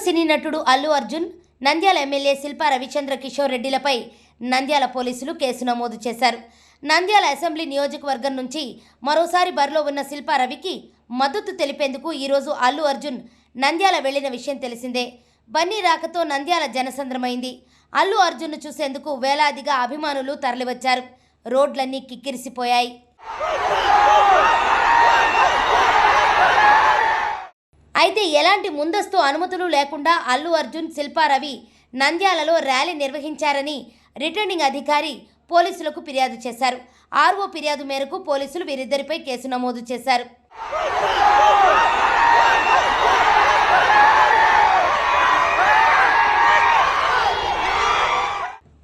సినీ నటుడు అల్లు అర్జున్, నంద్యాల ఎమ్మెల్యే శిల్పా రవిచంద్ర కిషోర్ రెడ్డిలపై నంద్యాల పోలీసులు కేసు నమోదు చేశారు. నంద్యాల అసెంబ్లీ నియోజకవర్గం నుంచి మరోసారి బరిలో ఉన్న శిల్పా రవికి మద్దతు తెలిపేందుకు ఈరోజు అల్లు అర్జున్ నంద్యాల వెళ్లిన విషయం తెలిసిందే. బన్నీ రాకతో నంద్యాల జనసంద్రమైంది. అల్లు అర్జున్ను చూసేందుకు వేలాదిగా అభిమానులు తరలివచ్చారు. రోడ్లన్నీ కిక్కిరిసిపోయాయి. అయితే ఎలాంటి ముందస్తు అనుమతులు లేకుండా అల్లు అర్జున్, శిల్పా రవి నంద్యాలలో ర్యాలీ నిర్వహించారని రిటర్నింగ్ అధికారి పోలీసులకు ఫిర్యాదు చేశారు. ఆర్ఓ ఫిర్యాదు మేరకు పోలీసులు వీరిద్దరిపై కేసు నమోదు చేశారు.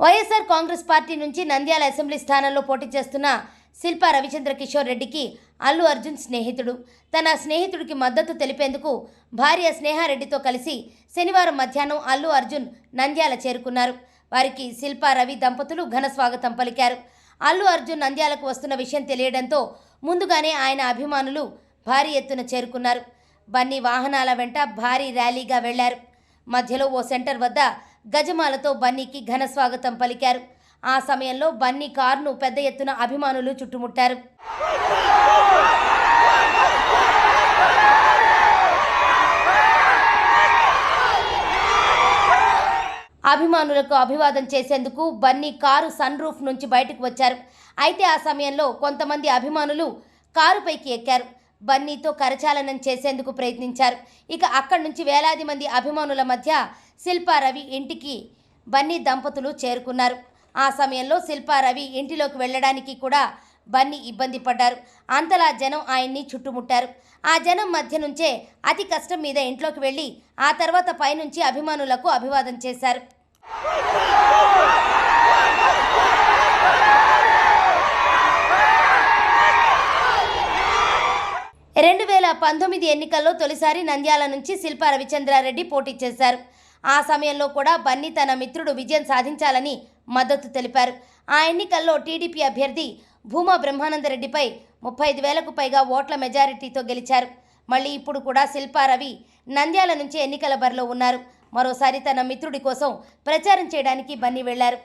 వైఎస్ఆర్ కాంగ్రెస్ పార్టీ నుంచి నంద్యాల అసెంబ్లీ స్థానంలో పోటీ చేస్తున్న శిల్పా రవిచంద్ర కిషోర్ రెడ్డికి అల్లు అర్జున్ స్నేహితుడు. తన స్నేహితుడికి మద్దతు తెలిపేందుకు భార్య స్నేహారెడ్డితో కలిసి శనివారం మధ్యాహ్నం అల్లు అర్జున్ నంద్యాల చేరుకున్నారు. వారికి శిల్పా రవి దంపతులు ఘన స్వాగతం పలికారు. అల్లు అర్జున్ నంద్యాలకు వస్తున్న విషయం తెలియడంతో ముందుగానే ఆయన అభిమానులు భారీ ఎత్తున చేరుకున్నారు. బన్నీ వాహనాల వెంట భారీ ర్యాలీగా వెళ్లారు. మధ్యలో ఓ సెంటర్ వద్ద గజమాలతో బన్నీకి ఘన స్వాగతం పలికారు. ఆ సమయంలో బన్నీ కారును పెద్ద ఎత్తున అభిమానులు చుట్టుముట్టారు. అభిమానులకు అభివాదం చేసేందుకు బన్నీ కారు సన్ రూఫ్ నుంచి బయటకు వచ్చారు. అయితే ఆ సమయంలో కొంతమంది అభిమానులు కారుపైకి ఎక్కారు. బన్నీతో కరచాలనం చేసేందుకు ప్రయత్నించారు. ఇక అక్కడి నుంచి వేలాది మంది అభిమానుల మధ్య శిల్పా రవి ఇంటికి బన్నీ దంపతులు చేరుకున్నారు. ఆ సమయంలో శిల్పా రవి ఇంటిలోకి వెళ్ళడానికి కూడా బన్నీ ఇబ్బంది పడ్డారు. అంతలా జనం ఆయన్ని చుట్టుముట్టారు. ఆ జనం మధ్య నుంచే అతి కష్టం మీద ఇంట్లోకి వెళ్ళి ఆ తర్వాత పైనుంచి అభిమానులకు అభివాదం చేశారు. ఎన్నికల్లో తొలిసారి నంద్యాల నుంచి శిల్పా రవిచంద్రారెడ్డి పోటీ చేశారు. ఆ సమయంలో కూడా బన్నీ తన మిత్రుడు విజయం సాధించాలని మద్దతు తెలిపారు. ఆ ఎన్నికల్లో టీడీపీ అభ్యర్థి భూమా బ్రహ్మానందరెడ్డిపై 35,000కు పైగా ఓట్ల మెజారిటీతో గెలిచారు. మళ్ళీ ఇప్పుడు కూడా శిల్పా రవి నంద్యాల నుంచి ఎన్నికల బరిలో ఉన్నారు. మరోసారి తన మిత్రుడి కోసం ప్రచారం చేయడానికి బన్నీ వెళ్లారు.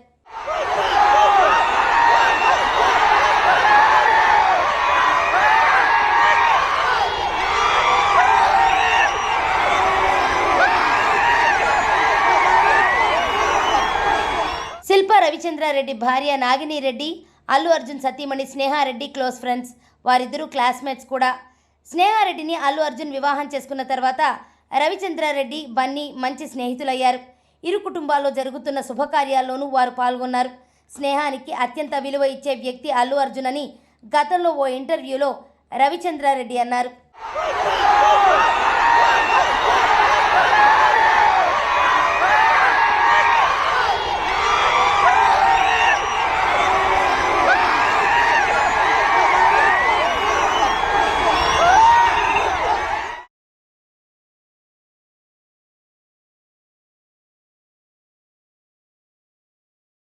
శిల్పా రవిచంద్రారెడ్డి భార్య నాగిని రెడ్డి, అల్లు అర్జున్ సతీమణి స్నేహారెడ్డి క్లోజ్ ఫ్రెండ్స్. వారిద్దరూ క్లాస్మేట్స్ కూడా. స్నేహారెడ్డిని అల్లు అర్జున్ వివాహం చేసుకున్న తర్వాత రవిచంద్రారెడ్డి, బన్నీ మంచి స్నేహితులయ్యారు. ఇరు కుటుంబాల్లో జరుగుతున్న శుభకార్యాల్లోనూ వారు పాల్గొన్నారు. స్నేహానికి అత్యంత విలువ ఇచ్చే వ్యక్తి అల్లు అర్జున్ అని గతంలో ఓ ఇంటర్వ్యూలో రవిచంద్రారెడ్డి అన్నారు.